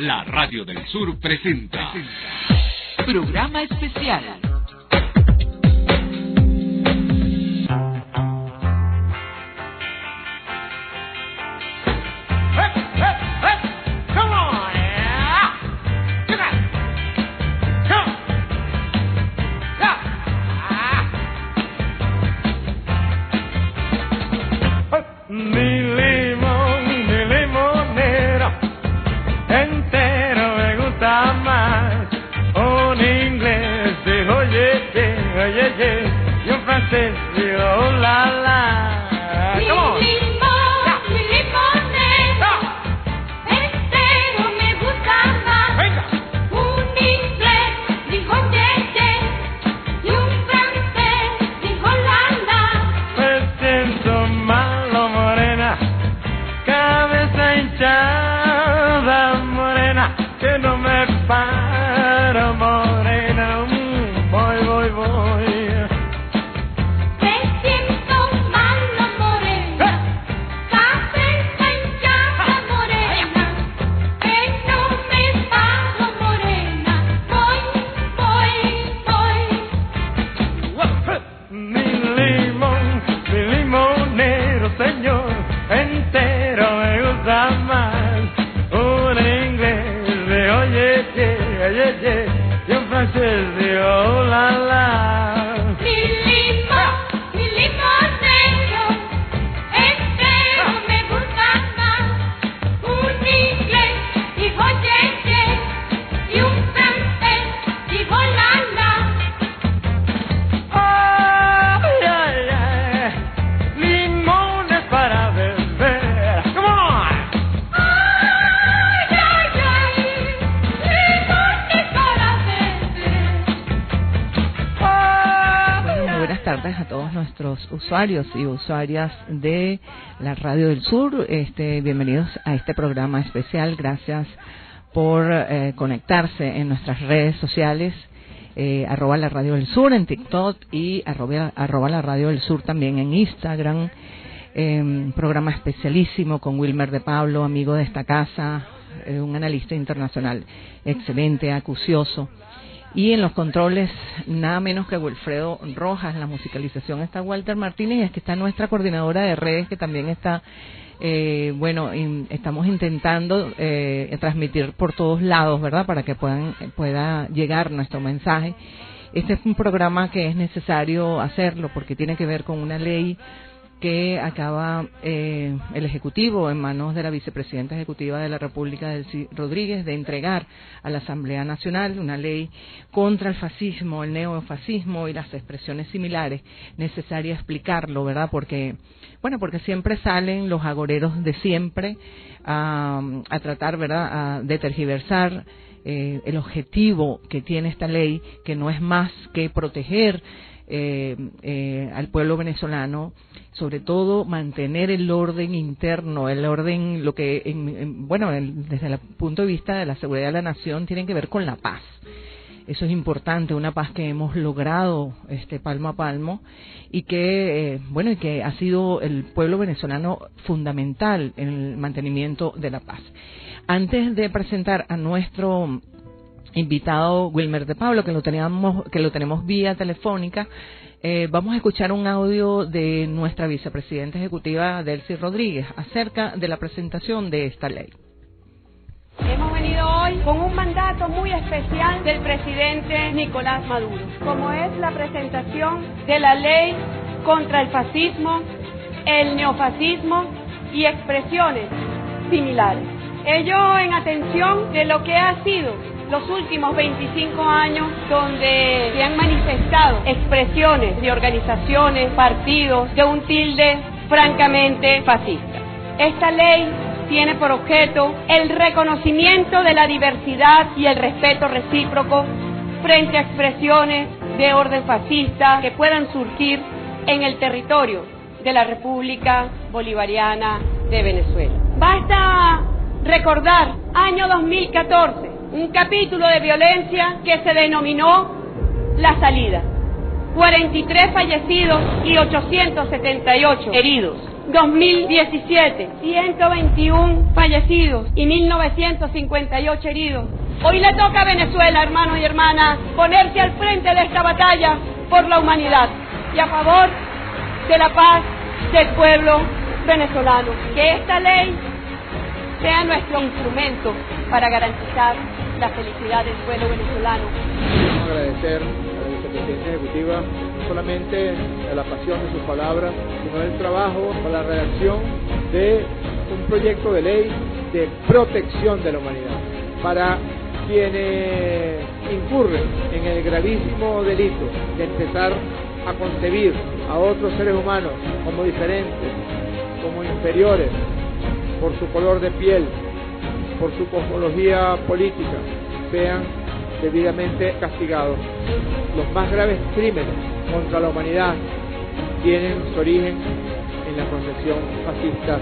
La Radio del Sur presenta Programa Especial. Usuarios y usuarias de la Radio del Sur, bienvenidos a este programa especial. Gracias por conectarse en nuestras redes sociales, arroba la Radio del Sur en TikTok y arroba la Radio del Sur también en Instagram. Programa especialísimo con Wilmer de Pablo, amigo de esta casa, un analista internacional excelente, acucioso. Y en los controles, nada menos que Wilfredo Rojas. En la musicalización está Walter Martínez, y es que está nuestra coordinadora de redes, que también está, estamos intentando transmitir por todos lados, ¿verdad?, para que pueda llegar nuestro mensaje. Este es un programa que es necesario hacerlo porque tiene que ver con una ley que acaba el Ejecutivo, en manos de la Vicepresidenta Ejecutiva de la República, Delcy Rodríguez, de entregar a la Asamblea Nacional una ley contra el fascismo, el neofascismo y las expresiones similares. Necesario explicarlo, ¿verdad? Porque siempre salen los agoreros de siempre a tratar, ¿verdad?, de tergiversar el objetivo que tiene esta ley, que no es más que proteger al pueblo venezolano, sobre todo mantener el orden interno, el orden, lo que desde el punto de vista de la seguridad de la nación, tiene que ver con la paz. Eso es importante, una paz que hemos logrado palmo a palmo y que que ha sido el pueblo venezolano fundamental en el mantenimiento de la paz. Antes de presentar a nuestro invitado Wilmer de Pablo, que lo tenemos vía telefónica, vamos a escuchar un audio de nuestra vicepresidenta ejecutiva Delcy Rodríguez acerca de la presentación de esta ley. Hemos venido hoy con un mandato muy especial del presidente Nicolás Maduro, como es la presentación de la ley contra el fascismo, el neofascismo y expresiones similares. Ello en atención de lo que ha sido los últimos 25 años, donde se han manifestado expresiones de organizaciones, partidos, de un tilde francamente fascista. Esta ley tiene por objeto el reconocimiento de la diversidad y el respeto recíproco frente a expresiones de orden fascista que puedan surgir en el territorio de la República Bolivariana de Venezuela. Basta recordar año 2014, un capítulo de violencia que se denominó La Salida. 43 fallecidos y 878 heridos. 2017, 121 fallecidos y 1.958 heridos. Hoy le toca a Venezuela, hermanos y hermanas, ponerse al frente de esta batalla por la humanidad y a favor de la paz del pueblo venezolano. Que esta ley sea nuestro instrumento para garantizar la felicidad del pueblo venezolano. Quiero agradecer a la vicepresidenta ejecutiva no solamente la pasión de sus palabras, sino el trabajo para la redacción de un proyecto de ley de protección de la humanidad para quienes incurren en el gravísimo delito de empezar a concebir a otros seres humanos como diferentes, como inferiores, por su color de piel, por su cosmología política, sean debidamente castigados. Los más graves crímenes contra la humanidad tienen su origen en la concepción fascista.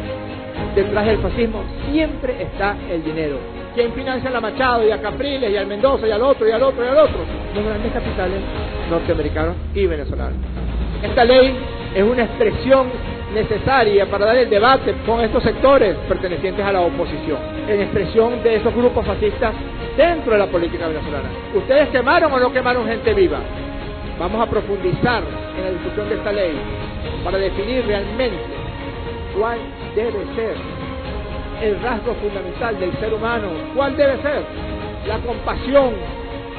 Detrás del fascismo siempre está el dinero. ¿Quién financia a la Machado y a Capriles y al Mendoza y al otro y al otro y al otro? Los grandes capitales norteamericanos y venezolanos. Esta ley es una expresión necesaria para dar el debate con estos sectores pertenecientes a la oposición, en expresión de esos grupos fascistas dentro de la política venezolana. ¿Ustedes quemaron o no quemaron gente viva? Vamos a profundizar en la discusión de esta ley para definir realmente cuál debe ser el rasgo fundamental del ser humano. ¿Cuál debe ser? La compasión,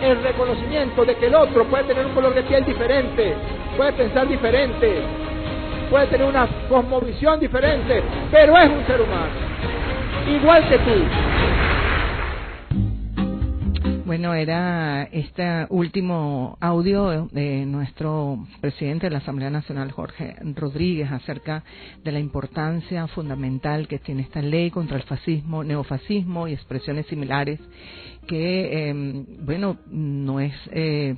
el reconocimiento de que el otro puede tener un color de piel diferente, puede pensar diferente, puede tener una cosmovisión diferente, pero es un ser humano, igual que tú. Bueno, era este último audio de nuestro presidente de la Asamblea Nacional, Jorge Rodríguez, acerca de la importancia fundamental que tiene esta ley contra el fascismo, neofascismo y expresiones similares, que, bueno, no es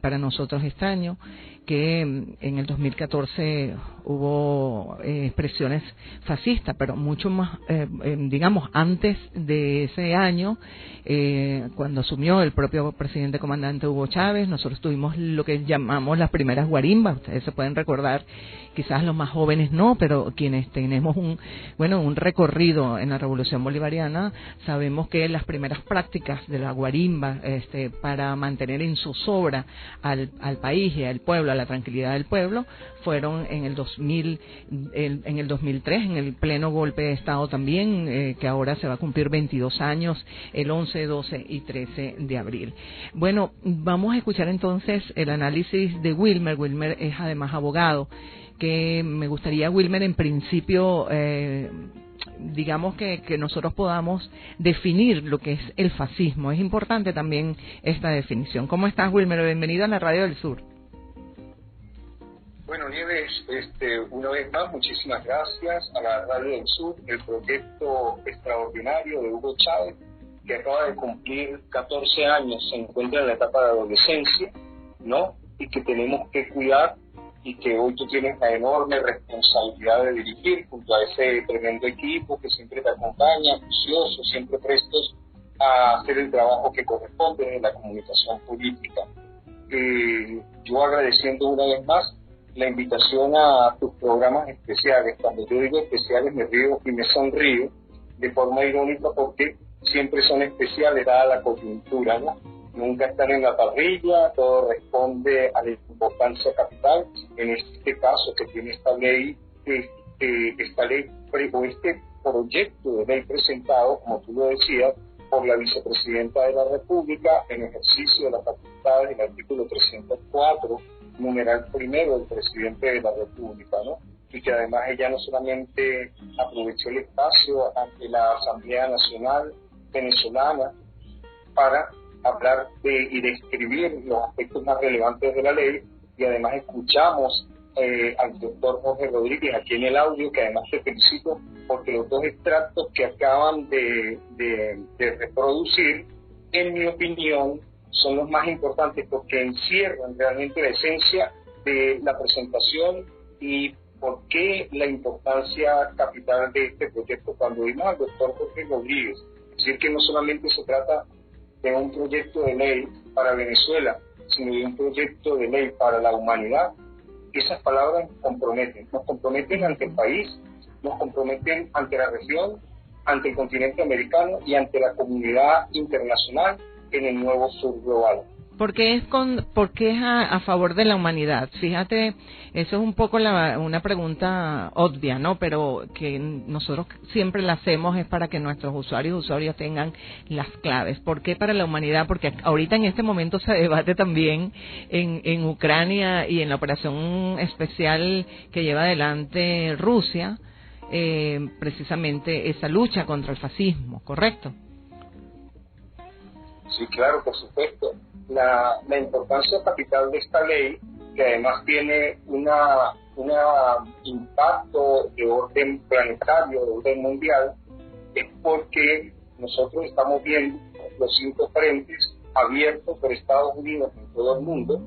para nosotros extraño que en el 2014 hubo expresiones fascistas, pero mucho más, digamos, antes de ese año, cuando asumió el propio presidente comandante Hugo Chávez, nosotros tuvimos lo que llamamos las primeras guarimbas. Ustedes se pueden recordar, quizás los más jóvenes no, pero quienes tenemos un recorrido en la Revolución Bolivariana, sabemos que las primeras prácticas de la guarimba, para mantener en zozobra al país y al pueblo, a la tranquilidad del pueblo, fueron en el 2000, en el 2003, en el pleno golpe de Estado también, que ahora se va a cumplir 22 años, el 11, 12 y 13 de abril. Bueno, vamos a escuchar entonces el análisis de Wilmer. Wilmer es además abogado, que me gustaría, Wilmer, en principio, digamos que nosotros podamos definir lo que es el fascismo. Es importante también esta definición. ¿Cómo estás, Wilmer? Bienvenido a la Radio del Sur. Bueno, Nieves, una vez más, muchísimas gracias a la Radio del Sur, el proyecto extraordinario de Hugo Chávez, que acaba de cumplir 14 años, se encuentra en la etapa de adolescencia, ¿no? Y que tenemos que cuidar, y que hoy tú tienes la enorme responsabilidad de dirigir junto a ese tremendo equipo que siempre te acompaña, juicioso, siempre prestos a hacer el trabajo que corresponde en la comunicación política. Yo agradeciendo una vez más la invitación a tus programas especiales. Cuando yo digo especiales me río y me sonrío de forma irónica porque siempre son especiales dada la coyuntura, ¿no? Nunca están en la parrilla, todo responde a la importancia capital, en este caso que tiene esta ley o este proyecto de ley presentado, como tú lo decías, por la vicepresidenta de la República en ejercicio de las facultades del artículo 304, numeral primero del presidente de la República, ¿no? Y que además ella no solamente aprovechó el espacio ante la Asamblea Nacional venezolana para hablar y describir los aspectos más relevantes de la ley, y además escuchamos al doctor Jorge Rodríguez aquí en el audio, que además te felicito porque los dos extractos que acaban de reproducir, en mi opinión, son los más importantes porque encierran realmente la esencia de la presentación y por qué la importancia capital de este proyecto. Cuando vimos al doctor Jorge Rodríguez decir que no solamente se trata de un proyecto de ley para Venezuela, sino de un proyecto de ley para la humanidad, esas palabras nos comprometen ante el país nos comprometen ante la región, ante el continente americano y ante la comunidad internacional en el nuevo sur global. ¿Por qué es a favor de la humanidad? Fíjate, eso es un poco una pregunta obvia, ¿no? Pero que nosotros siempre la hacemos es para que nuestros usuarios y usuarias tengan las claves. ¿Por qué para la humanidad? Porque ahorita en este momento se debate también en Ucrania y en la operación especial que lleva adelante Rusia, precisamente esa lucha contra el fascismo, ¿correcto? Sí, claro, por supuesto. La importancia capital de esta ley, que además tiene un impacto de orden planetario, de orden mundial, es porque nosotros estamos viendo los 5 frentes abiertos por Estados Unidos en todo el mundo,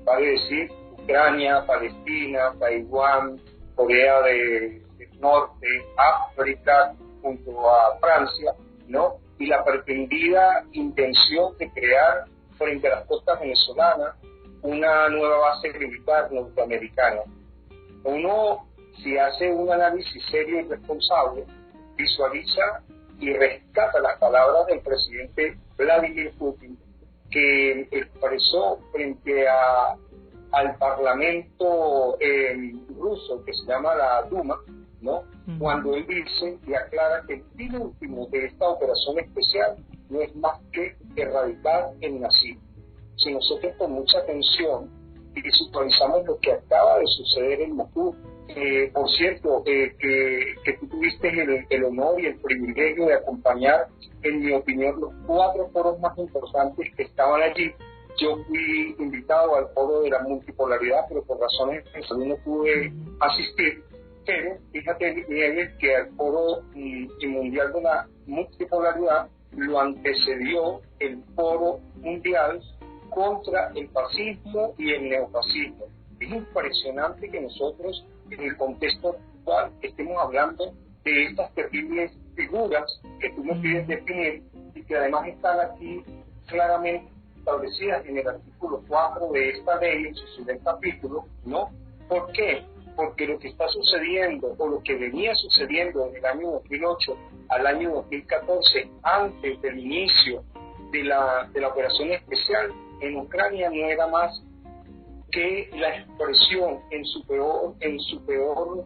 vale decir Ucrania, Palestina, Taiwán, Corea del Norte, África, junto a Francia, ¿no? Y la pretendida intención de crear frente a las costas venezolanas una nueva base militar norteamericana. Uno, si hace un análisis serio y responsable, visualiza y rescata las palabras del presidente Vladimir Putin, que expresó frente al parlamento ruso, que se llama la Duma, ¿no? Cuando él dice y aclara que el fin último de esta operación especial no es más que erradicar el nazismo. Si nosotros con mucha atención y visualizamos lo que acaba de suceder en Moscú, por cierto, que tú tuviste el honor y el privilegio de acompañar, en mi opinión, los 4 foros más importantes que estaban allí. Yo fui invitado al foro de la multipolaridad, pero por razones de salud no pude asistir. Pero fíjate, Nieves, que al foro mundial de la multipolaridad lo antecedió el foro mundial contra el fascismo y el neofascismo. Es impresionante que nosotros, en el contexto actual, estemos hablando de estas terribles figuras que tú me pides definir y que además están aquí claramente establecidas en el artículo 4 de esta ley, en su primer capítulo, ¿no? ¿Por qué? Porque lo que está sucediendo, o lo que venía sucediendo en el año 2008 al año 2014, antes del inicio de la operación especial en Ucrania, no era más que la expresión en su peor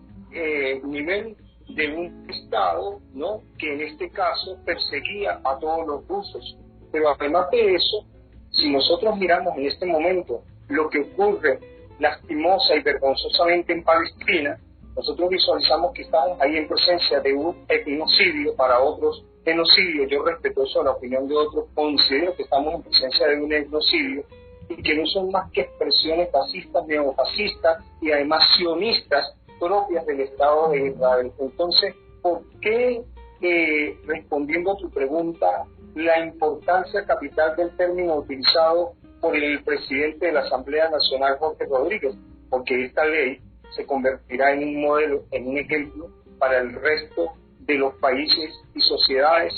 nivel de un Estado, ¿no? Que en este caso perseguía a todos los rusos. Pero además de eso, si nosotros miramos en este momento lo que ocurre lastimosa y vergonzosamente en Palestina, nosotros visualizamos que estamos ahí en presencia de un etnocidio, para otros genocidio. Yo respetuoso la opinión de otros, considero que estamos en presencia de un etnocidio y que no son más que expresiones fascistas, neofascistas y además sionistas propias del Estado de Israel. Entonces, ¿por qué, respondiendo a tu pregunta, la importancia capital del término utilizado por el presidente de la Asamblea Nacional, Jorge Rodríguez? Porque esta ley se convertirá en un modelo, en un ejemplo para el resto de los países y sociedades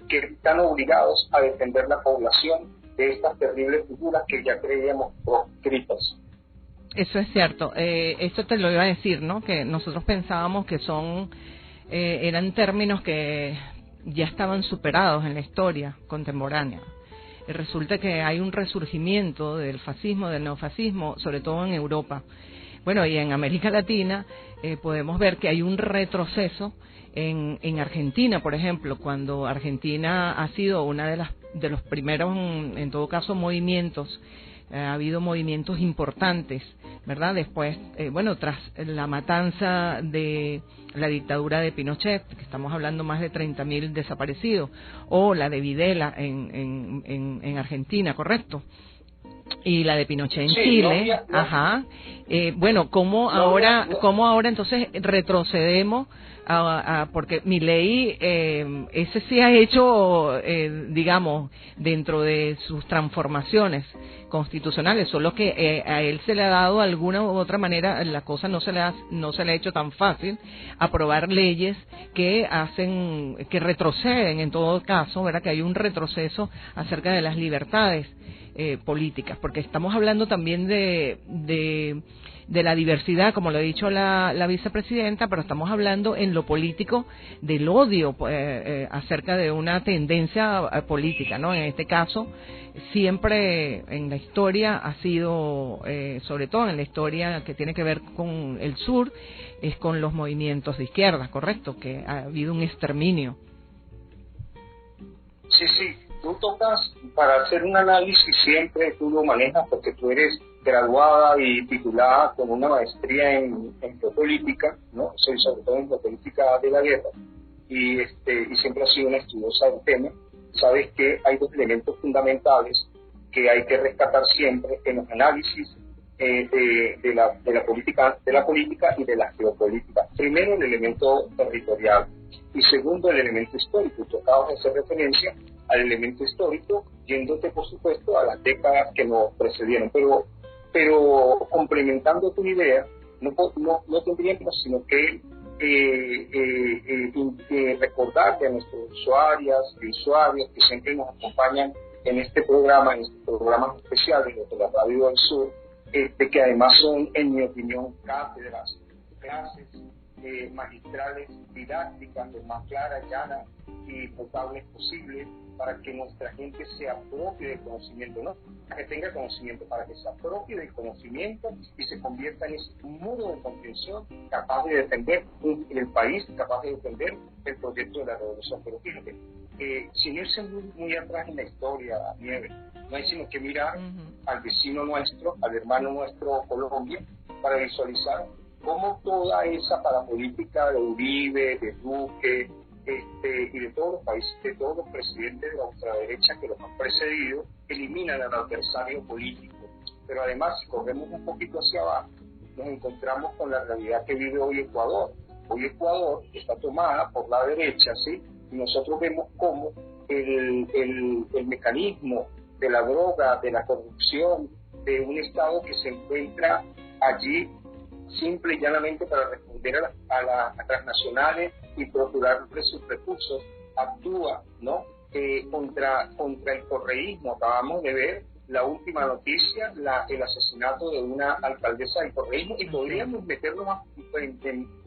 que están obligados a defender la población de estas terribles figuras que ya creíamos proscritas. Eso es cierto. Esto te lo iba a decir, ¿no? Que nosotros pensábamos que eran términos que ya estaban superados en la historia contemporánea. Y resulta que hay un resurgimiento del fascismo, del neofascismo, sobre todo en Europa. Bueno, y en América Latina podemos ver que hay un retroceso en Argentina, por ejemplo, cuando Argentina ha sido una de los primeros, en todo caso, movimientos. Ha habido movimientos importantes, ¿verdad? Después, tras la matanza de la dictadura de Pinochet, que estamos hablando más de 30.000 desaparecidos, o la de Videla en Argentina, ¿correcto? Y la de Pinochet en Chile, no. Ajá. ¿Cómo ahora entonces retrocedemos porque Milei ese sí ha hecho, digamos, dentro de sus transformaciones constitucionales, solo que a él se le ha dado de alguna u otra manera, la cosa no se le ha hecho tan fácil aprobar leyes que retroceden en todo caso, ¿verdad? Que hay un retroceso acerca de las libertades. políticas, porque estamos hablando también de la diversidad, como lo ha dicho la vicepresidenta, pero estamos hablando en lo político del odio acerca de una tendencia política, ¿no? En este caso, siempre en la historia ha sido, sobre todo en la historia que tiene que ver con el sur, es con los movimientos de izquierda, ¿correcto? Que ha habido un exterminio. Sí, tú tocas, para hacer un análisis siempre tú lo manejas porque tú eres graduada y titulada con una maestría en geopolítica, ¿no? Soy sobre todo en geopolítica de la guerra y siempre has sido una estudiosa del tema. Sabes que hay dos elementos fundamentales que hay que rescatar siempre en los análisis de la política y de la geopolítica. Primero, el elemento territorial y segundo, el elemento histórico. Tú acabas de hacer referencia al elemento histórico, yéndote, por supuesto, a las décadas que nos precedieron. Pero complementando tu idea, no tendríamos sino que recordarle a nuestros usuarias y usuarios que siempre nos acompañan en este programa especiales de la Radio del Sur, que además son, en mi opinión, cátedras, clases magistrales, didácticas, lo más claras, llanas y potables posibles, para que nuestra gente se apropie del conocimiento, no que tenga conocimiento, para que se apropie del conocimiento y se convierta en ese muro de contención capaz de defender el país, capaz de defender el proyecto de la revolución. Pero fíjate, sin irse muy atrás en la historia, Nieves, no hay sino que mirar al vecino nuestro, al hermano nuestro Colombia, para visualizar cómo toda esa parapolítica de Uribe, de Duque, y de todos los países, de todos los presidentes de la ultraderecha que los han precedido, eliminan al adversario político. Pero además, si corremos un poquito hacia abajo, nos encontramos con la realidad que vive hoy Ecuador. Hoy Ecuador está tomada por la derecha, ¿sí? Y nosotros vemos cómo el mecanismo de la droga, de la corrupción, de un Estado que se encuentra allí simple y llanamente para responder a las transnacionales y procurarle sus recursos, actúa, ¿no? Contra el correísmo. Acabamos de ver la última noticia, el asesinato de una alcaldesa del correísmo, y podríamos meternos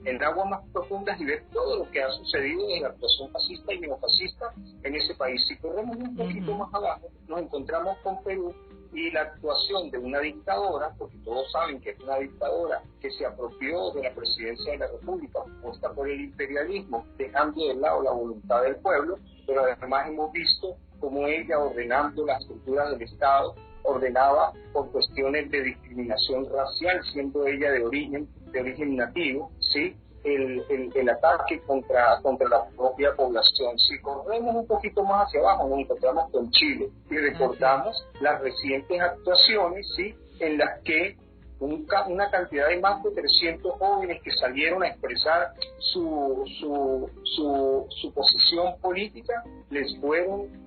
en aguas más profundas y ver todo lo que ha sucedido en la actuación fascista y neofascista en ese país. Si corremos un poquito más abajo, nos encontramos con Perú y la actuación de una dictadora, porque todos saben que es una dictadora que se apropió de la presidencia de la República, puesta por el imperialismo, dejando de lado la voluntad del pueblo, pero además hemos visto cómo ella, ordenando las estructuras del Estado, ordenaba por cuestiones de discriminación racial, siendo ella de origen nativo, ¿sí? El ataque contra la propia población. Si corremos un poquito más hacia abajo, nos encontramos con Chile y recordamos las recientes actuaciones, ¿sí? En las que una cantidad de más de 300 jóvenes que salieron a expresar su posición política, les fueron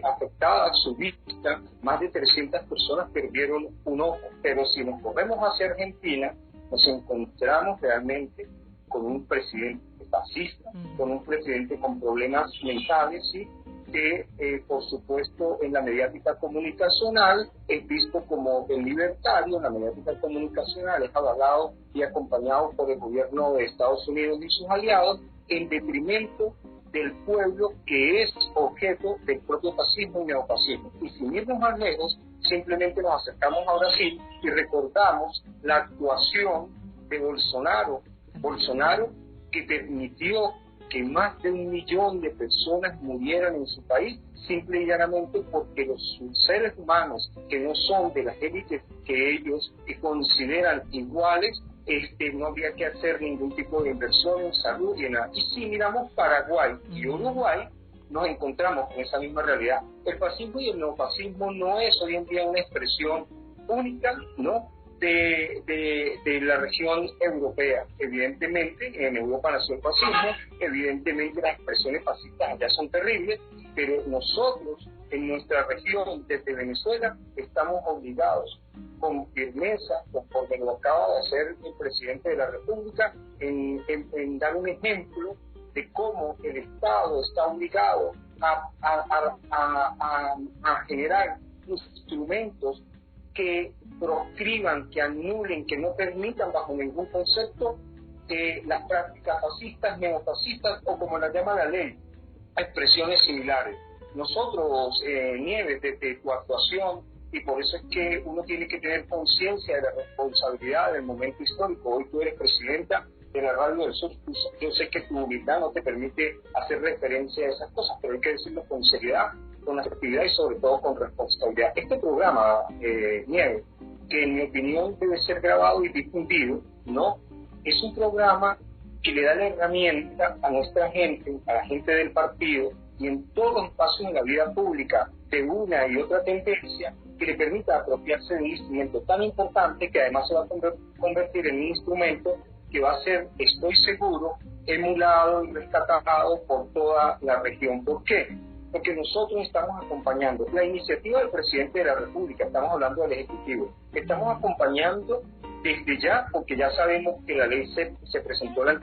afectadas su vista. Más de 300 personas perdieron un ojo. Pero si nos corremos hacia Argentina, nos encontramos realmente con un presidente fascista, con un presidente con problemas mentales, ¿sí? Que por supuesto en la mediática comunicacional es visto como el libertario. En la mediática comunicacional es avalado y acompañado por el gobierno de Estados Unidos y sus aliados, en detrimento del pueblo que es objeto del propio fascismo y neofascismo. Y sin irnos más lejos, simplemente nos acercamos a Brasil y recordamos la actuación de Bolsonaro que permitió que más de 1 millón de personas murieran en su país, simple y llanamente porque los seres humanos que no son de las élites que ellos consideran iguales, no había que hacer ningún tipo de inversión en salud y en nada. Y si miramos Paraguay y Uruguay, nos encontramos con esa misma realidad. El fascismo y el neofascismo no es hoy en día una expresión única, ¿no?, de la región europea. Evidentemente, en Europa nació el fascismo, evidentemente las expresiones fascistas allá son terribles, pero nosotros, en nuestra región, desde Venezuela, estamos obligados con firmeza, conforme lo acaba de hacer el presidente de la República, en dar un ejemplo de cómo el Estado está obligado a generar instrumentos que proscriban, que anulen, que no permitan bajo ningún concepto las prácticas fascistas, neofascistas o como las llama la ley, a expresiones similares. Nosotros, Nieves, desde tu actuación, y por eso es que uno tiene que tener conciencia de la responsabilidad del momento histórico. Hoy tú eres presidenta de la Radio del Sur. Yo sé que tu humildad no te permite hacer referencia a esas cosas, pero hay que decirlo con seriedad, con actividad y sobre todo con responsabilidad. Este programa, Nieves, que en mi opinión debe ser grabado y difundido, ¿no? Es un programa que le da la herramienta a nuestra gente, a la gente del partido y en todos los espacios de la vida pública de una y otra tendencia que le permita apropiarse de un instrumento tan importante que además se va a convertir en un instrumento que va a ser, estoy seguro, emulado y rescatado por toda la región. ¿Por qué? Porque nosotros estamos acompañando la iniciativa del presidente de la República, estamos hablando del Ejecutivo, estamos acompañando desde ya, porque ya sabemos que la ley se presentó el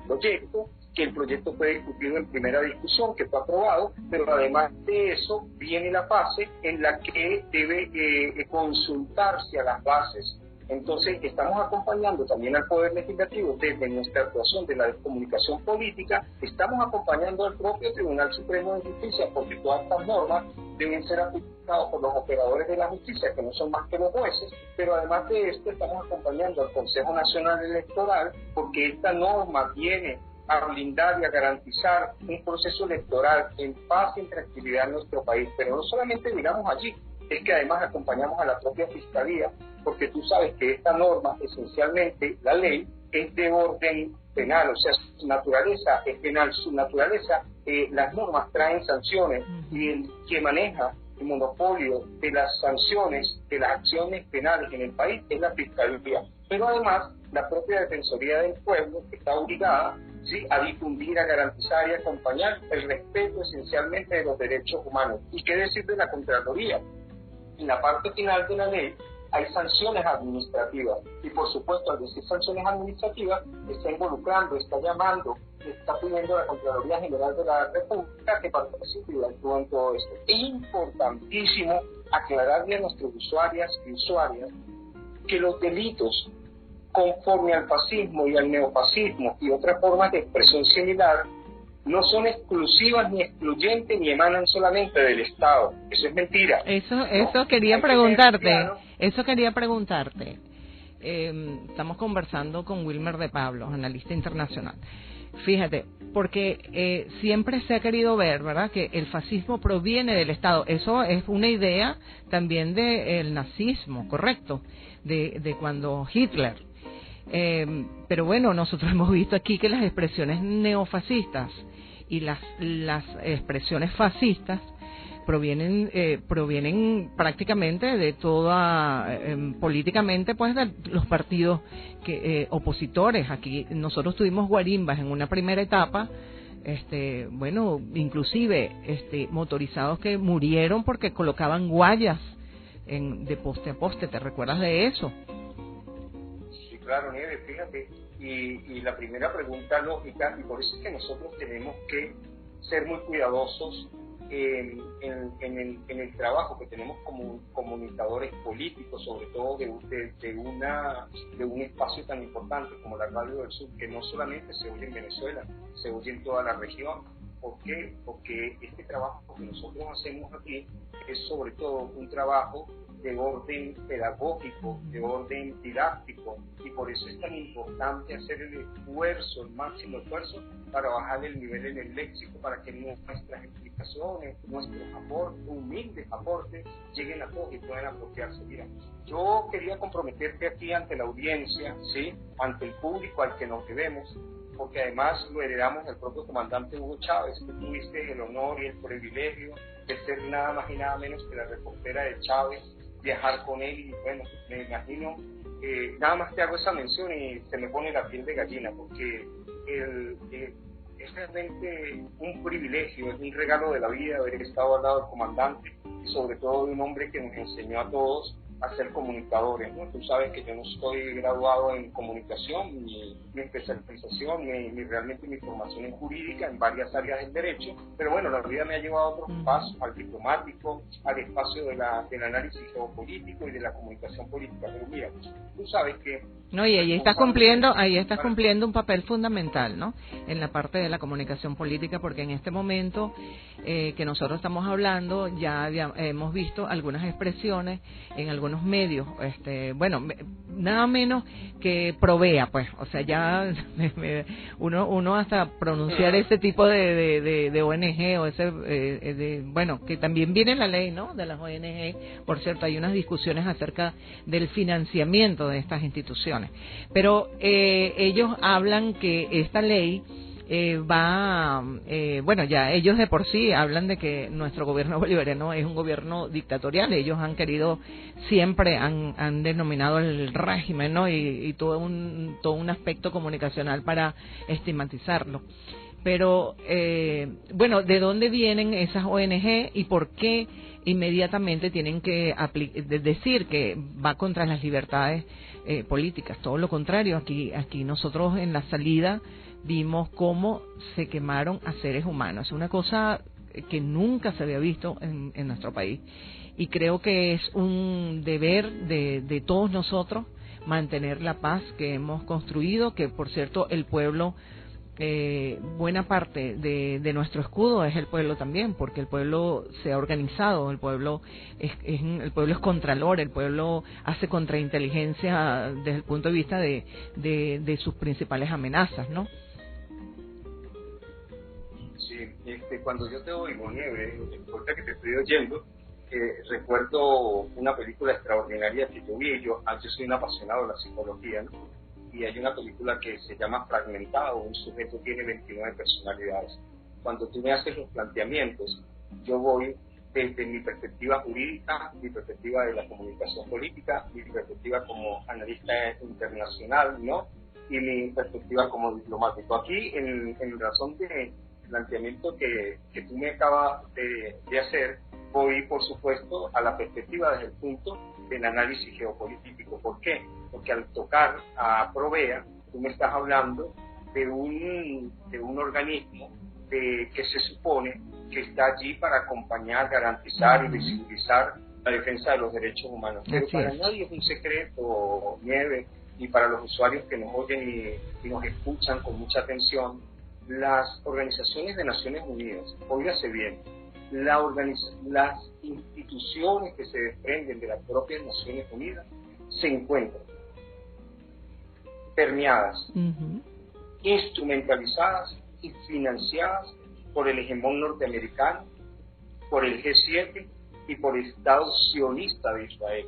proyecto, que el proyecto fue discutido en primera discusión, que fue aprobado, pero además de eso viene la fase en la que debe consultarse a las bases. Entonces estamos acompañando también al Poder Legislativo desde nuestra actuación de la descomunicación política, estamos acompañando al propio Tribunal Supremo de Justicia, porque todas estas normas deben ser aplicadas por los operadores de la justicia, que no son más que los jueces, pero además de esto estamos acompañando al Consejo Nacional Electoral, porque esta norma viene a blindar y a garantizar un proceso electoral en paz y en tranquilidad en nuestro país. Pero no solamente llegamos allí, es que además acompañamos a la propia Fiscalía, porque tú sabes que esta norma, esencialmente la ley, es de orden penal, o sea, su naturaleza es penal, su naturaleza, las normas traen sanciones y el que maneja el monopolio de las sanciones, de las acciones penales en el país es la Fiscalía. Pero además, la propia Defensoría del Pueblo está obligada, ¿sí?, a difundir, a garantizar y a acompañar el respeto esencialmente de los derechos humanos. ¿Y qué decir de la Contraloría? En la parte final de la ley hay sanciones administrativas y por supuesto al decir sanciones administrativas está involucrando, está llamando, está pidiendo a la Contraloría General de la República que participe y actúe en todo esto. Es importantísimo aclararle a nuestros usuarias y usuarias que los delitos conforme al fascismo y al neofascismo y otras formas de expresión similar no son exclusivas ni excluyentes ni emanan solamente del Estado. Eso es mentira. Eso quería preguntarte. Estamos conversando con Wilmer de Pablo, analista internacional. Fíjate, porque siempre se ha querido ver, ¿verdad?, que el fascismo proviene del Estado. Eso es una idea también del nazismo, ¿correcto? De cuando Hitler. Pero bueno, nosotros hemos visto aquí que las expresiones neofascistas y las expresiones fascistas provienen prácticamente de toda, políticamente, pues, de los partidos opositores. Aquí nosotros tuvimos guarimbas en una primera etapa, bueno, inclusive motorizados que murieron porque colocaban guayas de poste a poste. ¿Te recuerdas de eso? Sí, claro, Nieves, fíjate. Y la primera pregunta lógica, y por eso es que nosotros tenemos que ser muy cuidadosos en el trabajo que tenemos como comunicadores políticos, sobre todo de un espacio tan importante como la Radio del Sur, que no solamente se oye en Venezuela, se oye en toda la región. ¿Por qué? Porque este trabajo que nosotros hacemos aquí es sobre todo un trabajo de orden pedagógico, de orden didáctico, y por eso es tan importante hacer el esfuerzo, el máximo esfuerzo, para bajar el nivel en el léxico, para que nuestras explicaciones, nuestros aportes, humildes aportes, lleguen a todos y puedan apropiarse. Mira, yo quería comprometerte aquí ante la audiencia, ¿sí?, ante el público al que nos debemos, porque además lo heredamos del propio comandante Hugo Chávez, que tuviste el honor y el privilegio de ser nada más y nada menos que la reportera de Chávez, viajar con él, y bueno, me imagino, nada más te hago esa mención y se me pone la piel de gallina, porque es realmente un privilegio, es un regalo de la vida haber estado al lado del comandante, y sobre todo de un hombre que nos enseñó a todos a ser comunicadores, ¿no? Tú sabes que yo no soy graduado en comunicación, mi especialización, realmente mi formación es jurídica en varias áreas del derecho, pero bueno, la vida me ha llevado a otros pasos, al diplomático, al espacio del análisis geopolítico y de la comunicación política. Pero mira, tú sabes que... No, y ahí estás cumpliendo un papel fundamental, ¿no? En la parte de la comunicación política, porque en este momento que nosotros estamos hablando, ya hemos visto algunas expresiones en algunos medios, bueno, nada menos que Provea, pues, o sea, ya uno hasta pronunciar ese tipo de ONG o bueno, que también viene en la ley, ¿no? De las ONG, por cierto, hay unas discusiones acerca del financiamiento de estas instituciones. Pero ellos hablan que esta ley bueno, ya ellos de por sí hablan de que nuestro gobierno bolivariano es un gobierno dictatorial. Ellos han querido, siempre han denominado el régimen, ¿no? Y todo un aspecto comunicacional para estigmatizarlo. Pero, bueno, ¿de dónde vienen esas ONG y por qué inmediatamente tienen que decir que va contra las libertades políticas? Todo lo contrario, aquí nosotros en la salida vimos cómo se quemaron a seres humanos. Es una cosa que nunca se había visto en nuestro país. Y creo que es un deber de todos nosotros mantener la paz que hemos construido, que por cierto el pueblo... buena parte de nuestro escudo es el pueblo también, porque el pueblo se ha organizado, el pueblo es contralor, el pueblo hace contrainteligencia desde el punto de vista de sus principales amenazas, ¿no? Sí, cuando yo te oigo, Nieves, ahorita que te estoy oyendo, recuerdo una película extraordinaria que yo vi. Yo soy un apasionado de la psicología, ¿no? Y hay una película que se llama Fragmentado. Un sujeto tiene 29 personalidades. Cuando tú me haces los planteamientos, yo voy desde mi perspectiva jurídica, mi perspectiva de la comunicación política, mi perspectiva como analista internacional, ¿no? Y mi perspectiva como diplomático. Aquí, en razón del planteamiento que tú me acabas de hacer, voy, por supuesto, a la perspectiva desde el punto del análisis geopolítico. ¿Por qué? Porque al tocar a Provea, tú me estás hablando de un organismo que se supone que está allí para acompañar, garantizar y visibilizar la defensa de los derechos humanos. Pero para nadie es un secreto, Nieves, y para los usuarios que nos oyen y nos escuchan con mucha atención, las organizaciones de Naciones Unidas, óigase bien, las instituciones que se desprenden de las propias Naciones Unidas se encuentran permeadas, instrumentalizadas y financiadas por el hegemón norteamericano, por el G7 y por el Estado sionista de Israel.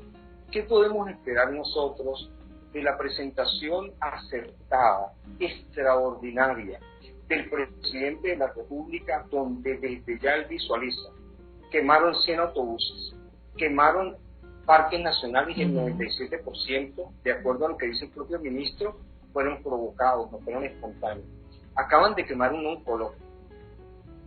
¿Qué podemos esperar nosotros de la presentación acertada, extraordinaria, del presidente de la República, donde desde ya él visualiza? Quemaron 100 autobuses, quemaron parques nacionales y el 97%, de acuerdo a lo que dice el propio ministro, fueron provocados, no fueron espontáneos. Acaban de quemar un oncólogo.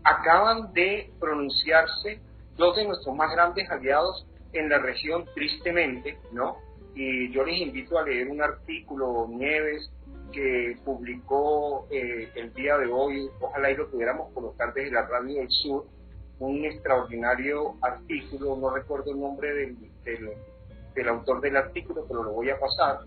Acaban de pronunciarse dos de nuestros más grandes aliados en la región, tristemente, ¿no? Y yo les invito a leer un artículo, Nieves, que publicó el día de hoy, ojalá y lo pudiéramos colocar desde la Radio del Sur, un extraordinario artículo, no recuerdo el nombre del autor del artículo, pero lo voy a pasar,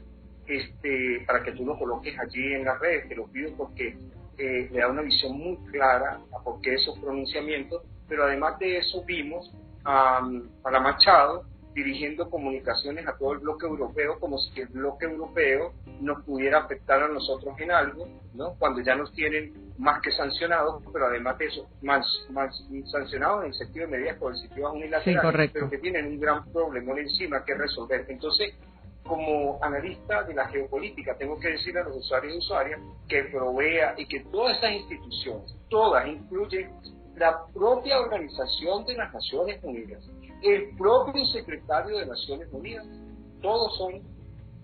para que tú lo coloques allí en las redes. Te lo pido porque le da una visión muy clara a por qué esos pronunciamientos, pero además de eso vimos a Machado dirigiendo comunicaciones a todo el bloque europeo, como si el bloque europeo nos pudiera afectar a nosotros en algo, ¿no? Cuando ya nos tienen más que sancionados, pero además de eso, más sancionados en el sentido de medidas coercitivas unilaterales, pero que tienen un gran problema encima que resolver. Entonces, como analista de la geopolítica, tengo que decir a los usuarios y usuarias que Provea y que todas estas instituciones, todas, incluyen la propia Organización de las Naciones Unidas, el propio secretario de Naciones Unidas, todos son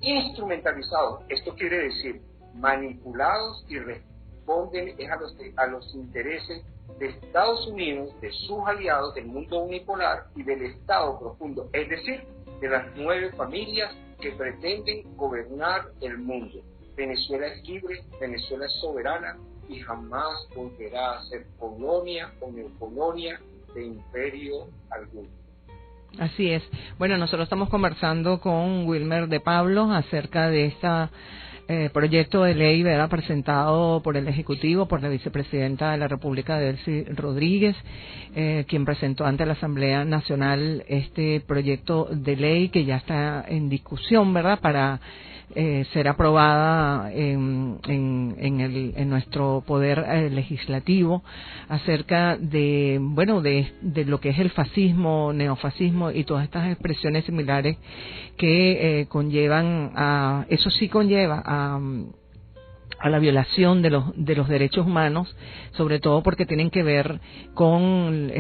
instrumentalizados. Esto quiere decir manipulados y responden a los intereses de Estados Unidos, de sus aliados, del mundo unipolar y del Estado profundo, es decir, de las 9 familias que pretenden gobernar el mundo. Venezuela es libre, Venezuela es soberana y jamás volverá a ser colonia o neocolonia de imperio alguno. Así es. Bueno, nosotros estamos conversando con Wilmer de Pablo acerca de esta proyecto de ley, ¿verdad?, presentado por el Ejecutivo, por la Vicepresidenta de la República, Delcy Rodríguez, quien presentó ante la Asamblea Nacional este proyecto de ley que ya está en discusión, ¿verdad?, para ser aprobada en nuestro poder legislativo, acerca de, bueno, de lo que es el fascismo, neofascismo y todas estas expresiones similares que conllevan a, eso sí conlleva a la violación de los derechos humanos, sobre todo porque tienen que ver con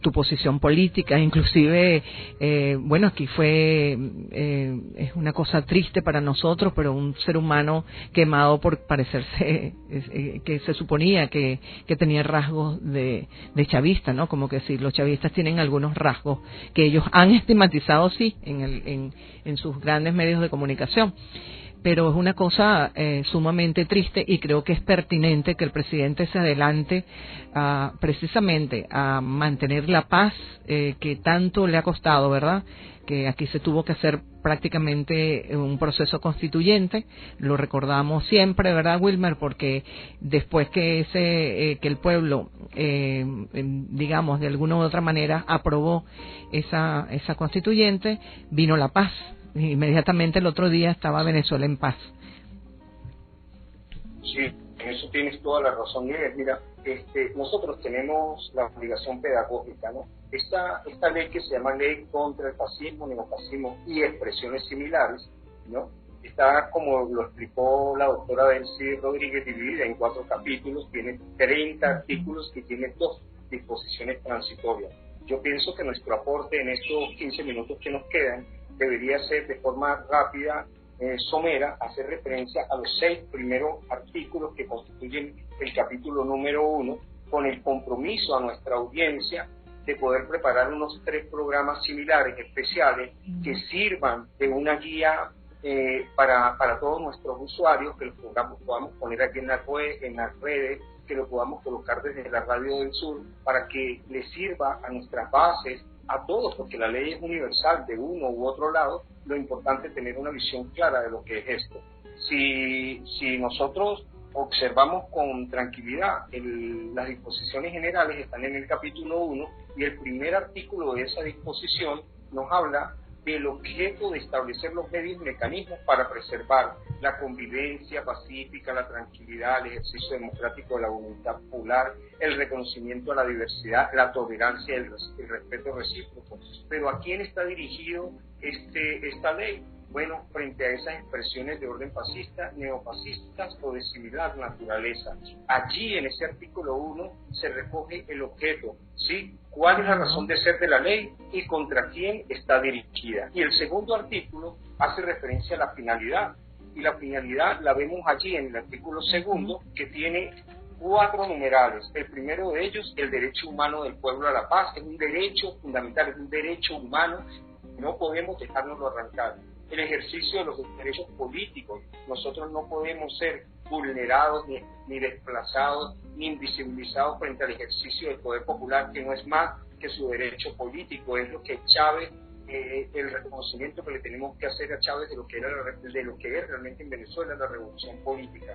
tu posición política. Inclusive, bueno, aquí es una cosa triste para nosotros, pero un ser humano quemado por parecerse, que se suponía que tenía rasgos de chavista, ¿no? Como que sí, los chavistas tienen algunos rasgos que ellos han estigmatizado, sí, en sus grandes medios de comunicación. Pero es una cosa sumamente triste, y creo que es pertinente que el presidente se adelante precisamente a mantener la paz que tanto le ha costado, ¿verdad? Que aquí se tuvo que hacer prácticamente un proceso constituyente, lo recordamos siempre, ¿verdad, Wilmer? Porque después que que el pueblo, digamos, de alguna u otra manera aprobó esa constituyente, vino la paz. Inmediatamente el otro día estaba Venezuela en paz. Sí, en eso tienes toda la razón, Nieves. Mira, nosotros tenemos la obligación pedagógica, ¿no? Esta ley, que se llama Ley contra el Fascismo, Neofascismo y Expresiones Similares, ¿no?, está, como lo explicó la doctora Delcy Rodríguez, dividida en 4 capítulos, tiene 30 artículos y tiene 2 disposiciones transitorias. Yo pienso que nuestro aporte en estos 15 minutos que nos quedan debería ser, de forma rápida, somera, hacer referencia a los 6 primeros artículos que constituyen el capítulo número 1, con el compromiso a nuestra audiencia de poder preparar unos 3 programas similares, especiales, que sirvan de una guía para todos nuestros usuarios, que los podamos poner aquí en las redes, que lo podamos colocar desde la Radio del Sur, para que les sirva a nuestras bases, a todos, porque la ley es universal de uno u otro lado. Lo importante es tener una visión clara de lo que es esto. Si nosotros observamos con tranquilidad, las disposiciones generales están en el capítulo 1, y el primer artículo de esa disposición nos habla del objeto de establecer los medios y mecanismos para preservar la convivencia pacífica, la tranquilidad, el ejercicio democrático de la voluntad popular, el reconocimiento a la diversidad, la tolerancia y el respeto recíproco. Pero ¿a quién está dirigido esta ley? Bueno, frente a esas expresiones de orden fascista, neofascistas o de similar naturaleza. Allí, en ese artículo 1, se recoge el objeto, ¿sí? ¿Cuál es la razón de ser de la ley y contra quién está dirigida? Y el segundo artículo hace referencia a la finalidad, y la finalidad la vemos allí en el artículo 2, que tiene 4 numerales. El primero de ellos, el derecho humano del pueblo a la paz. Es un derecho fundamental, es un derecho humano, no podemos dejárnoslo arrancar. El ejercicio de los derechos políticos. Nosotros no podemos ser vulnerados, ni desplazados, ni invisibilizados frente al ejercicio del poder popular, que no es más que su derecho político. Es lo que Chávez, el reconocimiento que le tenemos que hacer a Chávez de lo que es realmente en Venezuela la revolución política.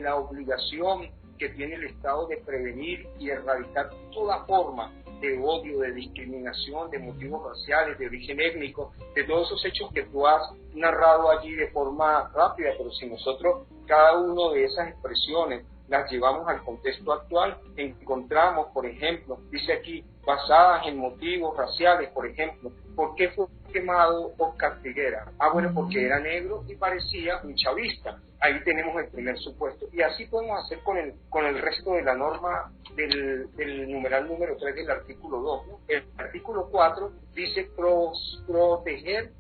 La obligación que tiene el Estado de prevenir y erradicar toda forma de odio, de discriminación, de motivos raciales, de origen étnico, de todos esos hechos que tú has narrado allí de forma rápida. Pero si nosotros cada una de esas expresiones las llevamos al contexto actual, encontramos, por ejemplo, dice aquí, basadas en motivos raciales, por ejemplo, ¿por qué fue quemado Oscar Figuera? Bueno, porque era negro y parecía un chavista. Ahí tenemos el primer supuesto. Y así podemos hacer con el resto de la norma del numeral número 3 del artículo 2, ¿no? El artículo 4 dice proteger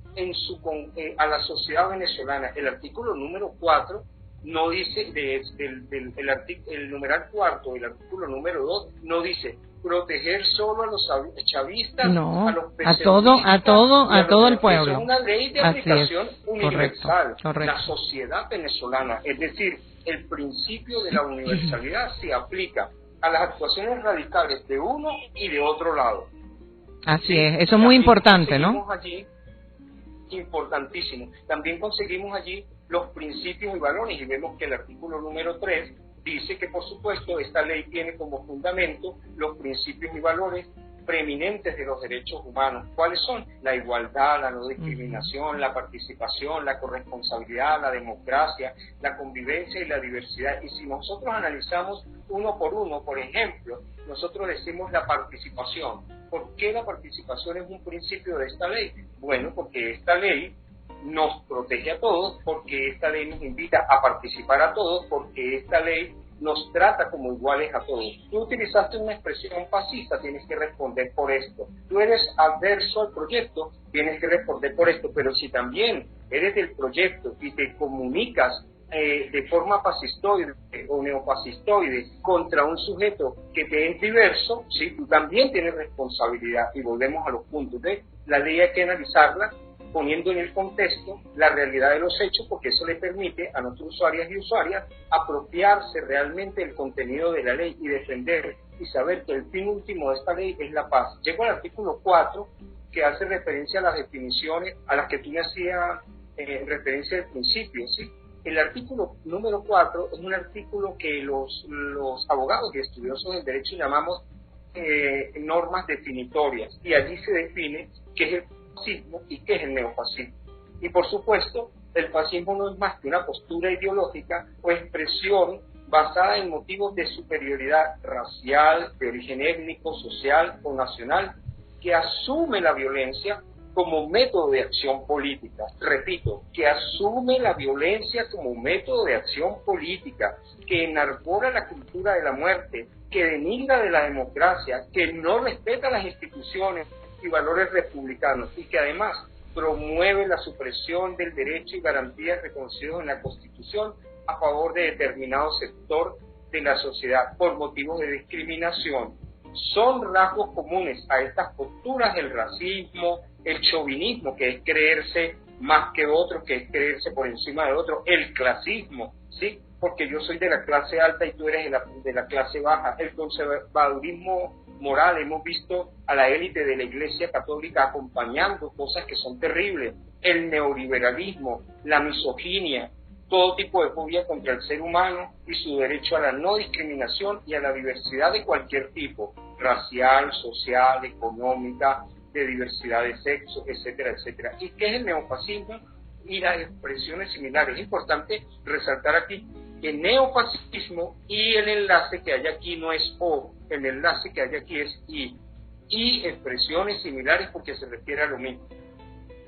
a la sociedad venezolana. El artículo número 4 no dice, el numeral cuarto del artículo número 2, no dice proteger solo a los chavistas, no, a los a todo el pueblo. Es una ley de aplicación universal. Correcto. La sociedad venezolana, es decir, el principio de la universalidad se aplica a las actuaciones radicales de uno y de otro lado. Así es, eso es muy importante, ¿no? Allí, importantísimo. También conseguimos allí los principios y valores, y vemos que el artículo número 3 dice que, por supuesto, esta ley tiene como fundamento los principios y valores preeminentes de los derechos humanos. ¿Cuáles son? La igualdad, la no discriminación, la participación, la corresponsabilidad, la democracia, la convivencia y la diversidad. Y si nosotros analizamos uno por uno, por ejemplo, nosotros decimos la participación. ¿Por qué la participación es un principio de esta ley? Bueno, porque esta ley nos protege a todos, porque esta ley nos invita a participar a todos, porque esta ley nos trata como iguales a todos. Tú utilizaste una expresión fascista, tienes que responder por esto. Tú eres adverso al proyecto, tienes que responder por esto. Pero si también eres del proyecto y te comunicas de forma fascistoide o neofascistoide contra un sujeto que te es diverso, ¿sí? Tú también tienes responsabilidad. Y volvemos a los puntos de la ley, hay que analizarla poniendo en el contexto la realidad de los hechos, porque eso le permite a nuestros usuarios y usuarias apropiarse realmente del contenido de la ley y defender y saber que el fin último de esta ley es la paz. Llego al artículo 4, que hace referencia a las definiciones a las que tú me hacías referencia al principio, ¿sí? El artículo número 4 es un artículo que los abogados y estudiosos del derecho llamamos normas definitorias, y allí se define qué es el fascismo y qué es el neofascismo. Y por supuesto, el fascismo no es más que una postura ideológica o expresión basada en motivos de superioridad racial, de origen étnico, social o nacional, que asume la violencia como método de acción política. Repito, que asume la violencia como método de acción política, que enarbora la cultura de la muerte, que denigra de la democracia, que no respeta las instituciones y valores republicanos, y que además promueve la supresión del derecho y garantías reconocidos en la Constitución a favor de determinado sector de la sociedad por motivos de discriminación. Son rasgos comunes a estas posturas el racismo, el chauvinismo, que es creerse más que otro, que es creerse por encima de otro, el clasismo, ¿sí? Porque yo soy de la clase alta y tú eres de la clase baja, el conservadurismo moral. Hemos visto a la élite de la Iglesia Católica acompañando cosas que son terribles, el neoliberalismo, la misoginia, todo tipo de fobia contra el ser humano y su derecho a la no discriminación y a la diversidad de cualquier tipo, racial, social, económica, de diversidad de sexo, etcétera, etcétera. ¿Y qué es el neofascismo? Y las expresiones similares. Es importante resaltar aquí que neofascismo y el enlace que hay aquí no es O, el enlace que hay aquí es I. Y expresiones similares porque se refiere a lo mismo.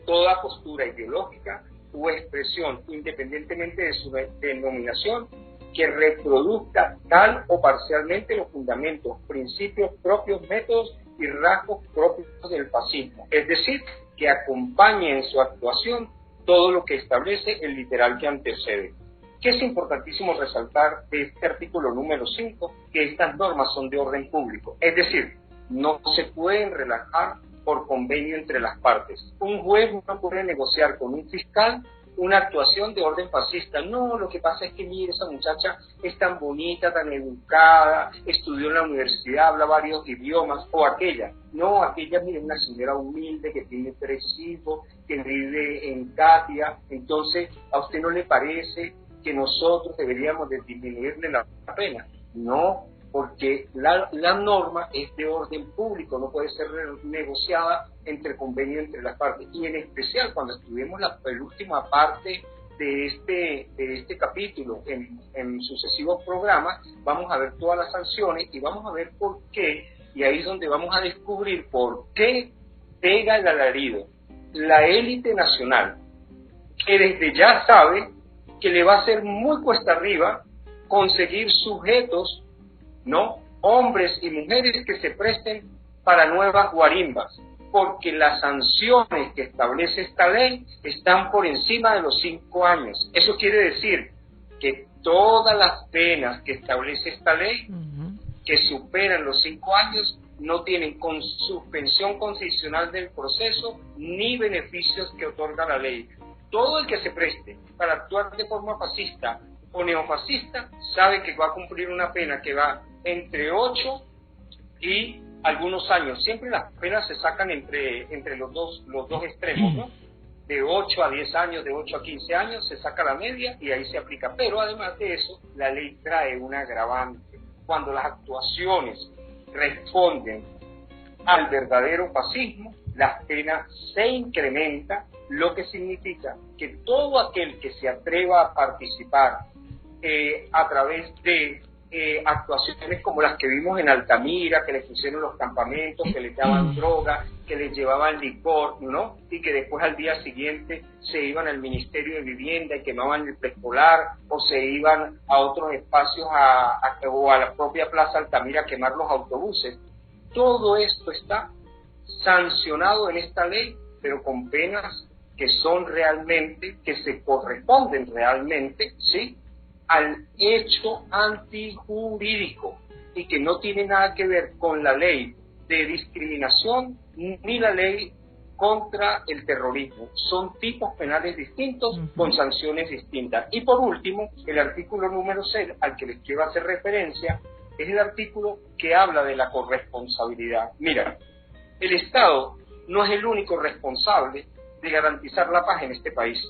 Toda postura ideológica o expresión, independientemente de su denominación, que reproduzca tal o parcialmente los fundamentos, principios propios, métodos y rasgos propios del fascismo. Es decir, que acompañe en su actuación todo lo que establece el literal que antecede. Que es importantísimo resaltar de este artículo número 5, que estas normas son de orden público. Es decir, no se pueden relajar por convenio entre las partes. Un juez no puede negociar con un fiscal una actuación de orden fascista. No, lo que pasa es que mire, esa muchacha es tan bonita, tan educada, estudió en la universidad, habla varios idiomas, o aquella. No, aquella, mire, una señora humilde que tiene 3 hijos, que vive en Katia. Entonces, ¿a usted no le parece que nosotros deberíamos de disminuirle la pena? No, porque la norma es de orden público, no puede ser negociada entre convenio entre las partes. Y en especial cuando estudiemos la última parte de este capítulo en sucesivos programas, vamos a ver todas las sanciones y vamos a ver por qué, y ahí es donde vamos a descubrir por qué pega el alarido la élite nacional, que desde ya sabe que le va a ser muy cuesta arriba conseguir sujetos, ¿no?, hombres y mujeres que se presten para nuevas guarimbas, porque las sanciones que establece esta ley están por encima de los 5 años. Eso quiere decir que todas las penas que establece esta ley, que superan los 5 años, no tienen con suspensión constitucional del proceso ni beneficios que otorga la ley. Todo el que se preste para actuar de forma fascista o neofascista sabe que va a cumplir una pena que va entre 8 y algunos años. Siempre las penas se sacan entre los dos extremos, ¿no? De 8 a 10 años, de 8 a 15 años, se saca la media y ahí se aplica. Pero además de eso, la ley trae un agravante. Cuando las actuaciones responden al verdadero fascismo, las penas se incrementan, lo que significa que todo aquel que se atreva a participar a través de actuaciones como las que vimos en Altamira, que les pusieron los campamentos, que les daban droga, que les llevaban licor, ¿no? Y que después al día siguiente se iban al Ministerio de Vivienda y quemaban el preescolar, o se iban a otros espacios o a la propia Plaza Altamira a quemar los autobuses. Todo esto está sancionado en esta ley, pero con penas que son realmente, que se corresponden realmente, ¿sí?, al hecho antijurídico y que no tiene nada que ver con la ley de discriminación ni la ley contra el terrorismo. Son tipos penales distintos con sanciones distintas. Y por último, el artículo número 6 al que les quiero hacer referencia es el artículo que habla de la corresponsabilidad. Mira, el Estado no es el único responsable de garantizar la paz en este país.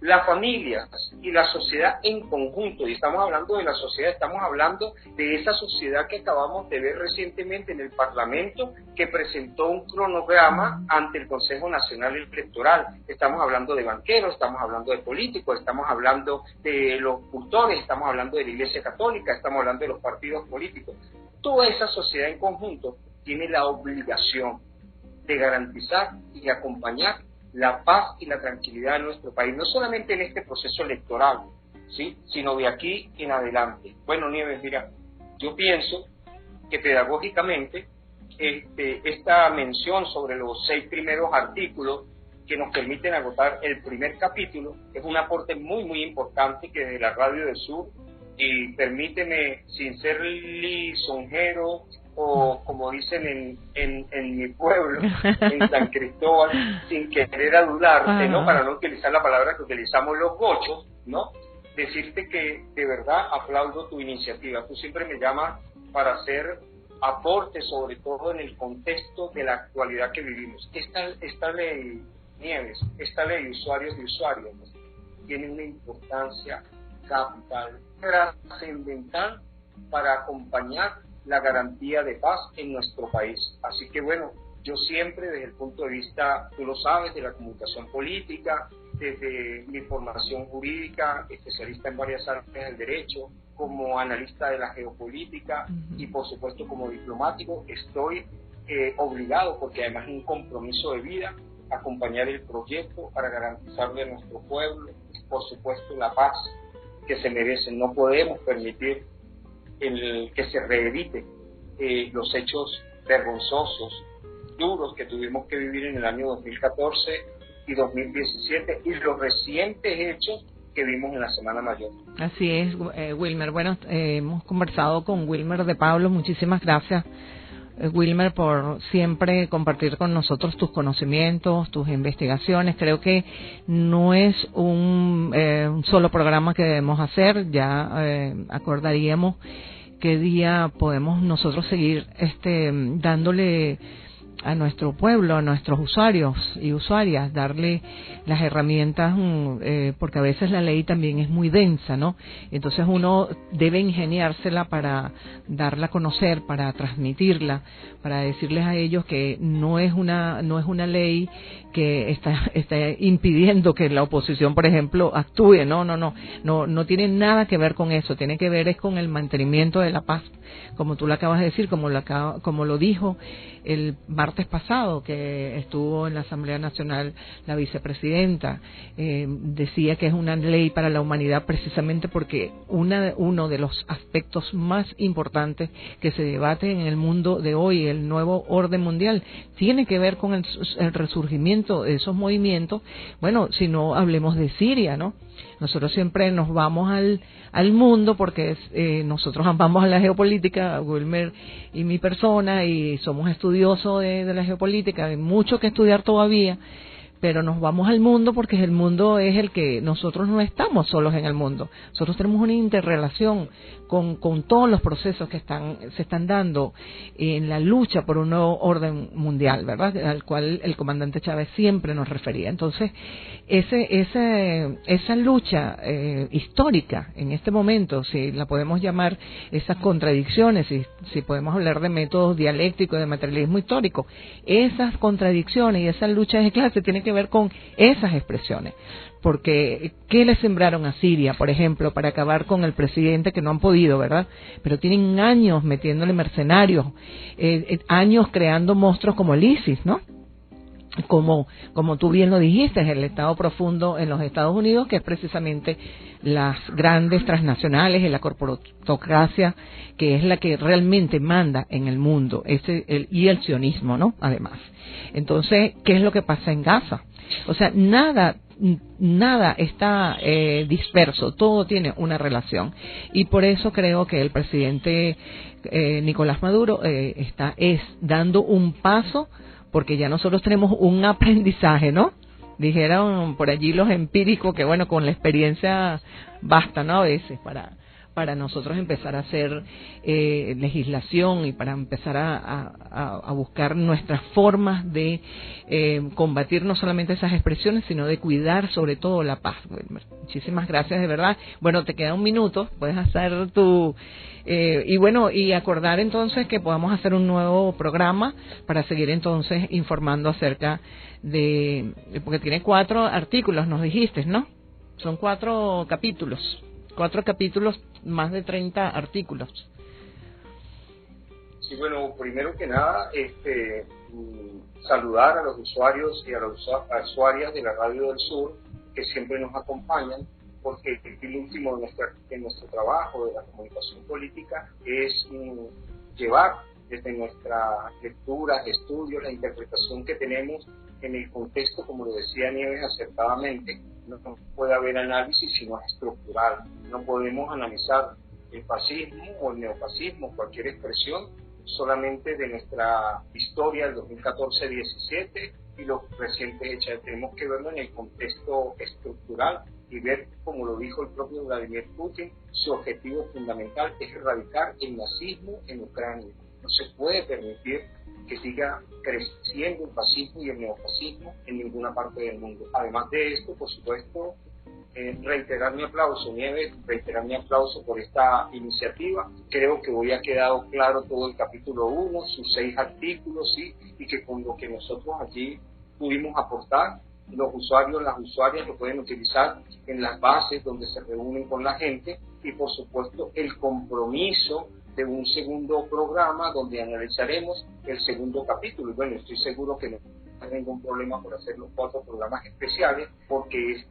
Las familias y la sociedad en conjunto, y estamos hablando de la sociedad, estamos hablando de esa sociedad que acabamos de ver recientemente en el Parlamento, que presentó un cronograma ante el Consejo Nacional Electoral. Estamos hablando de banqueros, estamos hablando de políticos, estamos hablando de los cultores, estamos hablando de la Iglesia Católica, estamos hablando de los partidos políticos. Toda esa sociedad en conjunto tiene la obligación de garantizar y acompañar la paz y la tranquilidad de nuestro país, no solamente en este proceso electoral, ¿sí?, sino de aquí en adelante. Bueno, Nieves, mira, yo pienso que pedagógicamente esta mención sobre los 6 primeros artículos que nos permiten agotar el primer capítulo es un aporte muy, muy importante que desde la Radio del Sur, y permíteme, sin ser lisonjero, o como dicen en mi pueblo, en San Cristóbal, sin querer adularte, ¿no?, para no utilizar la palabra que utilizamos los gochos, ¿no?, decirte que de verdad aplaudo tu iniciativa. Tú siempre me llamas para hacer aportes, sobre todo en el contexto de la actualidad que vivimos. Esta ley, Nieves, esta ley de usuarios y usuarias, ¿no?, tiene una importancia capital, trascendental para acompañar la garantía de paz en nuestro país. Así que bueno, yo siempre desde el punto de vista, tú lo sabes, de la comunicación política, desde mi formación jurídica, especialista en varias áreas del derecho, como analista de la geopolítica y por supuesto como diplomático, estoy obligado, porque además es un compromiso de vida, a acompañar el proyecto para garantizarle a nuestro pueblo, por supuesto, la paz que se merecen. No podemos permitir que se reedite los hechos vergonzosos, duros que tuvimos que vivir en el año 2014 y 2017 y los recientes hechos que vimos en la Semana Mayor. Así es, Wilmer. Bueno, hemos conversado con Wilmer de Pablo. Muchísimas gracias, Wilmer, por siempre compartir con nosotros tus conocimientos, tus investigaciones. Creo que no es un solo programa que debemos hacer. Ya acordaríamos qué día podemos nosotros seguir dándole a nuestro pueblo, a nuestros usuarios y usuarias, darle las herramientas, porque a veces la ley también es muy densa, ¿no? Entonces uno debe ingeniársela para darla a conocer, para transmitirla, para decirles a ellos que no es una ley que está impidiendo que la oposición, por ejemplo, actúe. No tiene nada que ver con eso. Tiene que ver es con el mantenimiento de la paz, como tú lo acabas de decir, como lo dijo el martes pasado, que estuvo en la Asamblea Nacional la vicepresidenta. Decía que es una ley para la humanidad, precisamente porque uno de los aspectos más importantes que se debate en el mundo de hoy, el nuevo orden mundial, tiene que ver con el resurgimiento de esos movimientos. Bueno, si no, hablemos de Siria, ¿no? Nosotros siempre nos vamos al mundo porque nosotros vamos a la geopolítica, Wilmer y mi persona, y somos estudiosos de la geopolítica, hay mucho que estudiar todavía, pero nos vamos al mundo porque el mundo es el que nosotros no estamos solos en el mundo. Nosotros tenemos una interrelación con todos los procesos que se están dando en la lucha por un nuevo orden mundial, ¿verdad? Al cual el comandante Chávez siempre nos refería. Entonces, esa lucha histórica en este momento, si la podemos llamar esas contradicciones, si podemos hablar de métodos dialécticos, de materialismo histórico, esas contradicciones y esa lucha de clase tienen que ver con esas expresiones. Porque, ¿qué le sembraron a Siria, por ejemplo, para acabar con el presidente que no han podido, ¿verdad? Pero tienen años metiéndole mercenarios, años creando monstruos como el ISIS, ¿no? Como tú bien lo dijiste, el Estado profundo en los Estados Unidos, que es precisamente las grandes transnacionales y la corporatocracia, que es la que realmente manda en el mundo, y el sionismo, ¿no? Además. Entonces, ¿qué es lo que pasa en Gaza? O sea, nada está disperso, todo tiene una relación, y por eso creo que el presidente Nicolás Maduro está dando un paso, porque ya nosotros tenemos un aprendizaje, ¿no? Dijeron por allí los empíricos que, bueno, con la experiencia basta, ¿no? A veces para nosotros empezar a hacer legislación y para empezar a buscar nuestras formas de combatir no solamente esas expresiones, sino de cuidar sobre todo la paz. Muchísimas gracias, de verdad. Bueno, te queda un minuto, puedes hacer tu... y acordar entonces que podamos hacer un nuevo programa para seguir entonces informando acerca porque tiene 4 artículos, nos dijiste, ¿no? Son 4 capítulos. 4 capítulos, más de 30 artículos. Sí, bueno, primero que nada, saludar a los usuarios y a las usuarias de la Radio del Sur que siempre nos acompañan, porque el último de nuestro trabajo de la comunicación política es llevar desde nuestras lecturas, estudios, la interpretación que tenemos en el contexto, como lo decía Nieves acertadamente. No puede haber análisis si no es estructural. No podemos analizar el fascismo o el neofascismo, cualquier expresión, solamente de nuestra historia del 2014-17 y los recientes hechos. Tenemos que verlo en el contexto estructural y ver, como lo dijo el propio Vladimir Putin, su objetivo fundamental es erradicar el nazismo en Ucrania. No se puede permitir que siga creciendo el fascismo y el neofascismo en ninguna parte del mundo. Además de esto, por supuesto, reiterar mi aplauso, Nieves, reiterar mi aplauso por esta iniciativa. Creo que hoy ha quedado claro todo el capítulo 1, sus 6 artículos, ¿sí? Y que con lo que nosotros allí pudimos aportar, los usuarios, las usuarias lo pueden utilizar en las bases donde se reúnen con la gente, y por supuesto el compromiso de un segundo programa donde analizaremos el segundo capítulo. Y bueno, estoy seguro que no hay ningún problema por hacer los 4 programas especiales, porque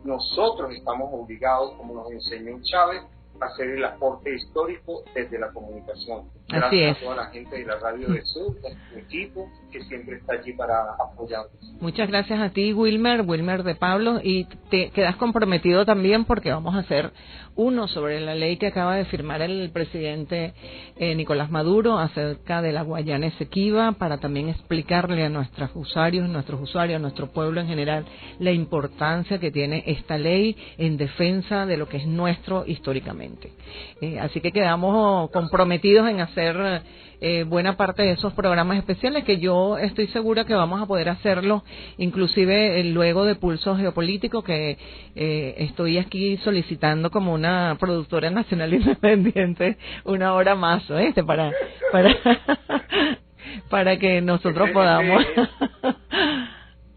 nosotros estamos obligados, como nos enseñó Chávez, a hacer el aporte histórico desde la comunicación. Gracias a toda la gente de la Radio del Sur, a su equipo, que siempre está allí para apoyarnos. Muchas gracias a ti, Wilmer de Pablo, y te quedas comprometido también porque vamos a hacer uno sobre la ley que acaba de firmar el presidente Nicolás Maduro acerca de la Guayana Esequiba, para también explicarle a nuestros usuarios, a nuestro pueblo en general, la importancia que tiene esta ley en defensa de lo que es nuestro históricamente. Así que quedamos comprometidos en hacer buena parte de esos programas especiales, que yo estoy segura que vamos a poder hacerlo, inclusive luego de Pulso Geopolítico, que estoy aquí solicitando como una productora nacional independiente una hora más, para que nosotros podamos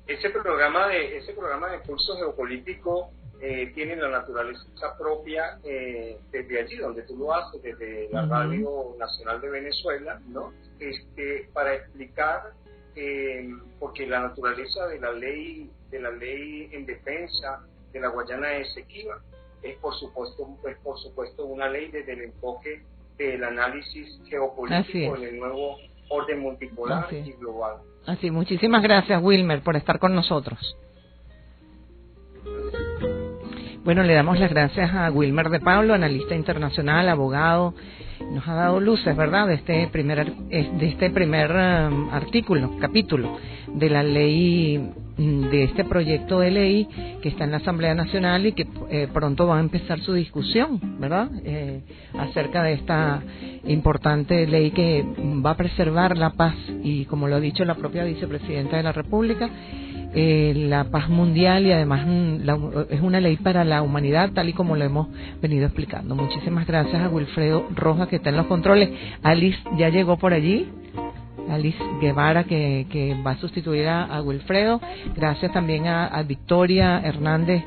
ese programa de Pulso Geopolítico tiene la naturaleza propia desde allí donde tú lo haces, desde la Radio Nacional de Venezuela, ¿no? Para explicar, porque la naturaleza de la ley en defensa de la Guayana Esequiba es por supuesto una ley desde el enfoque del análisis geopolítico en el nuevo orden multipolar y global. Así, muchísimas gracias, Wilmer, por estar con nosotros. Bueno, le damos las gracias a Wilmer de Pablo, analista internacional, abogado. Nos ha dado luces, ¿verdad?, de este primer capítulo de la ley, de este proyecto de ley que está en la Asamblea Nacional y que pronto va a empezar su discusión, ¿verdad?, acerca de esta importante ley que va a preservar la paz y, como lo ha dicho la propia vicepresidenta de la República, la paz mundial, y además es una ley para la humanidad, tal y como lo hemos venido explicando. Muchísimas gracias a Wilfredo Rojas, que está en los controles. Alice ya llegó por allí, Alice Guevara, que va a sustituir a Wilfredo. Gracias también a Victoria Hernández,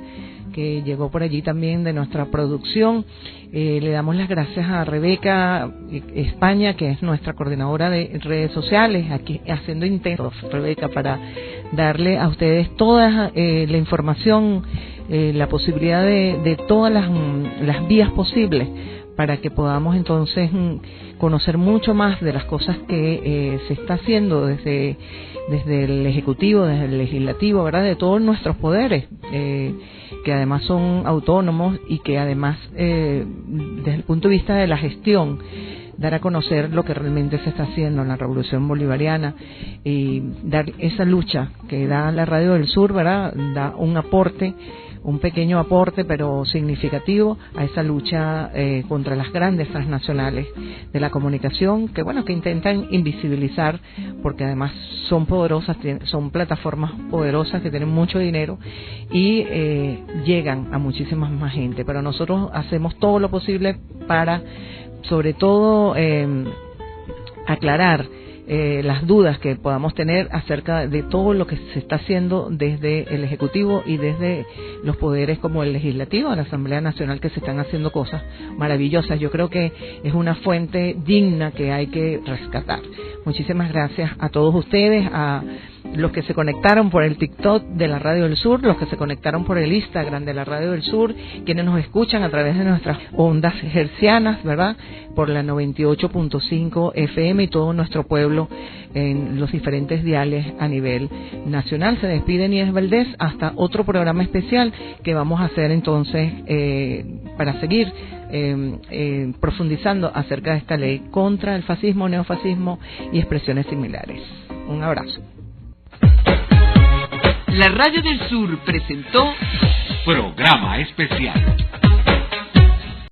que llegó por allí también, de nuestra producción. Le damos las gracias a Rebeca España, que es nuestra coordinadora de redes sociales, aquí haciendo intentos, Rebeca, para darle a ustedes toda la información, la posibilidad de todas las vías posibles para que podamos entonces conocer mucho más de las cosas que se está haciendo desde el Ejecutivo, desde el Legislativo, ¿verdad?, de todos nuestros poderes, que además son autónomos y que además, desde el punto de vista de la gestión, dar a conocer lo que realmente se está haciendo en la Revolución Bolivariana y dar esa lucha que da la Radio del Sur, ¿verdad?, da un aporte, un pequeño aporte pero significativo a esa lucha contra las grandes transnacionales de la comunicación, que bueno, que intentan invisibilizar, porque además son poderosas, son plataformas poderosas que tienen mucho dinero y llegan a muchísima más gente, pero nosotros hacemos todo lo posible para, sobre todo, aclarar las dudas que podamos tener acerca de todo lo que se está haciendo desde el Ejecutivo y desde los poderes como el Legislativo, la Asamblea Nacional, que se están haciendo cosas maravillosas. Yo creo que es una fuente digna que hay que rescatar. Muchísimas gracias a todos ustedes, a los que se conectaron por el TikTok de la Radio del Sur, los que se conectaron por el Instagram de la Radio del Sur, quienes nos escuchan a través de nuestras ondas hercianas, ¿verdad?, por la 98.5 FM y todo nuestro pueblo en los diferentes diales a nivel nacional. Se despide Nieves Valdés hasta otro programa especial que vamos a hacer entonces para seguir profundizando acerca de esta ley contra el fascismo, neofascismo y expresiones similares. Un abrazo. La Radio del Sur presentó Programa especial.